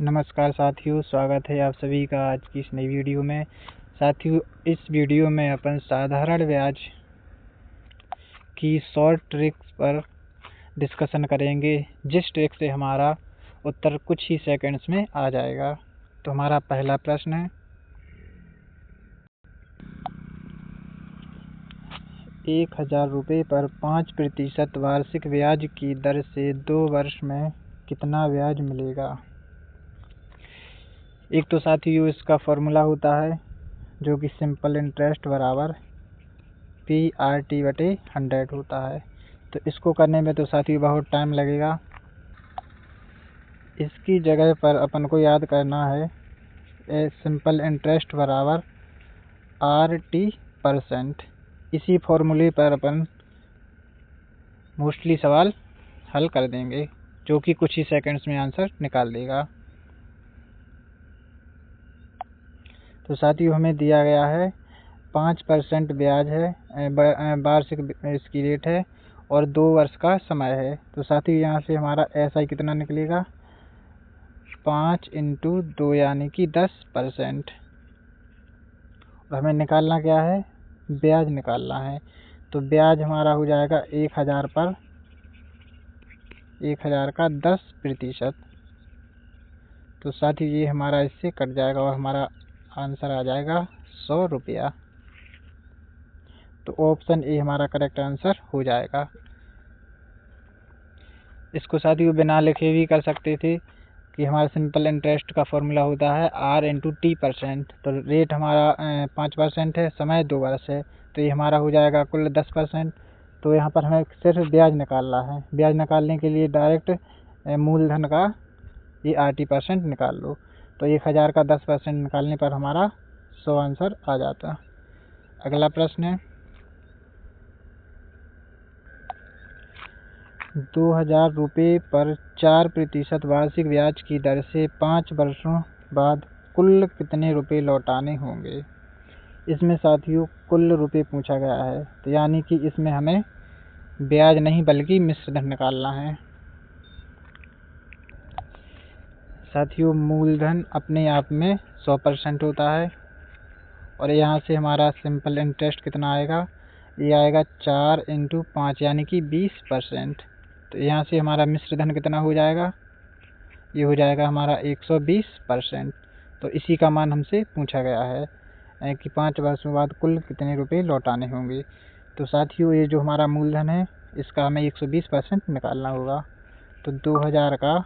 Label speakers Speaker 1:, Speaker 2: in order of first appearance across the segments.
Speaker 1: नमस्कार साथियों, स्वागत है आप सभी का आज की इस नई वीडियो में। साथियों, इस वीडियो में अपन साधारण ब्याज की शॉर्ट ट्रिक्स पर डिस्कशन करेंगे, जिस ट्रिक से हमारा उत्तर कुछ ही सेकंड्स में आ जाएगा। तो हमारा पहला प्रश्न है, 1000 रुपये पर 5% वार्षिक ब्याज की दर से 2 वर्ष में कितना ब्याज मिलेगा। एक तो साथियों इसका फॉर्मूला होता है जो कि सिंपल इंटरेस्ट बराबर PRT/100 होता है। तो इसको करने में तो साथियों बहुत टाइम लगेगा। इसकी जगह पर अपन को याद करना है सिंपल इंटरेस्ट बराबर RT%। इसी फॉर्मूले पर अपन मोस्टली सवाल हल कर देंगे, जो कि कुछ ही सेकंड्स में आंसर निकाल देगा। तो साथियों हमें दिया गया है 5% ब्याज है, वार्षिक इसकी रेट है और 2 वर्ष का समय है। तो साथियों यहाँ से हमारा SI कितना निकलेगा, 5 × 2 यानी कि 10%। और हमें निकालना क्या है, ब्याज निकालना है। तो ब्याज हमारा हो जाएगा 1000 पर 1000 का 10%। तो साथियों ये हमारा इससे कट जाएगा और हमारा आंसर आ जाएगा 100 रुपया। तो ऑप्शन ए हमारा करेक्ट आंसर हो जाएगा। इसको साथियों बिना लिखे भी कर सकते थे कि हमारा सिंपल इंटरेस्ट का फॉर्मूला होता है R × T%। तो रेट हमारा 5% है, समय 2 वर्ष है, तो ये हमारा हो जाएगा कुल 10%। तो यहाँ पर हमें सिर्फ ब्याज निकालना है। ब्याज निकालने के लिए डायरेक्ट मूलधन का ये RT% निकाल लो। तो 1000 का 10% निकालने पर हमारा 100 आंसर आ जाता। अगला प्रश्न है, 2000 रुपये पर 4% वार्षिक ब्याज की दर से 5 वर्षों बाद कुल कितने रुपए लौटाने होंगे। इसमें साथियों कुल रुपए पूछा गया है, तो यानी कि इसमें हमें ब्याज नहीं बल्कि मिश्र धन निकालना है। साथियों मूलधन अपने आप में 100% होता है और यहाँ से हमारा सिंपल इंटरेस्ट कितना आएगा, ये आएगा 4 × 5 यानी कि 20%। तो यहाँ से हमारा मिश्र धन कितना हो जाएगा, ये हो जाएगा हमारा 120%। तो इसी का मान हमसे पूछा गया है कि 5 वर्षों बाद कुल कितने रुपए लौटाने होंगे। तो साथियों ये जो हमारा मूलधन है इसका हमें 120% निकालना होगा। तो 2000 का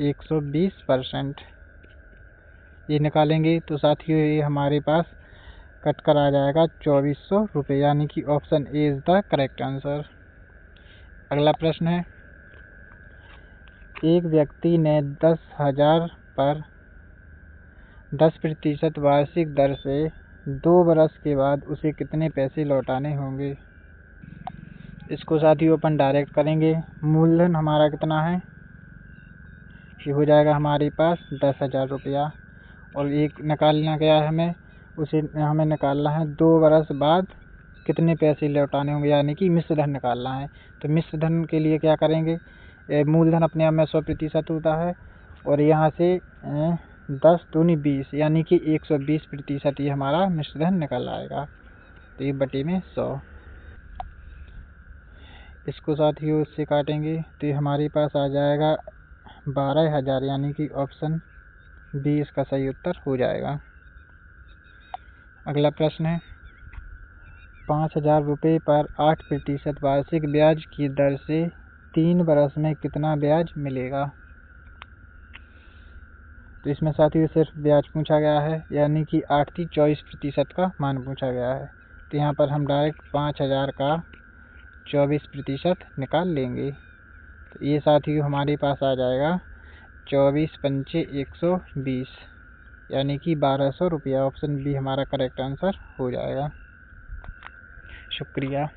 Speaker 1: 120% ये निकालेंगे तो साथियों ये हमारे पास कट कर आ जाएगा 2400 रुपये, यानी कि option A is the correct answer. अगला प्रश्न है, एक व्यक्ति ने 10,000 पर 10% वार्षिक दर से 2 वर्ष के बाद उसे कितने पैसे लौटाने होंगे। इसको साथियों अपन डायरेक्ट करेंगे। मूलधन हमारा कितना है, ये हो जाएगा हमारे पास 10,000 रुपया और एक निकालना क्या है हमें, उसे हमें निकालना है 2 वर्ष बाद कितने पैसे लौटाने होंगे, यानी कि मिश्र धन निकालना है। तो मिश्र धन के लिए क्या करेंगे, मूलधन अपने आप में 100% होता है और यहाँ से 10 दूनी 20 यानी कि 120% ये हमारा मिश्र धन निकल आएगा। तो ये बटे में 100। इसको साथियों इससे काटेंगे तो ये हमारे पास आ जाएगा 12,000, यानी कि ऑप्शन बी इसका सही उत्तर हो जाएगा। अगला प्रश्न है, 5,000 रुपये पर 8% वार्षिक ब्याज की दर से 3 वर्ष में कितना ब्याज मिलेगा। तो इसमें साथियों सिर्फ ब्याज पूछा गया है, यानी कि 8 × 24% का मान पूछा गया है। तो यहाँ पर हम डायरेक्ट 5,000 का 24% निकाल लेंगे। तो ये साथियों हमारे पास आ जाएगा 24 × 5 = 120, यानी कि 1200 रुपया। ऑप्शन बी हमारा करेक्ट आंसर हो जाएगा। शुक्रिया।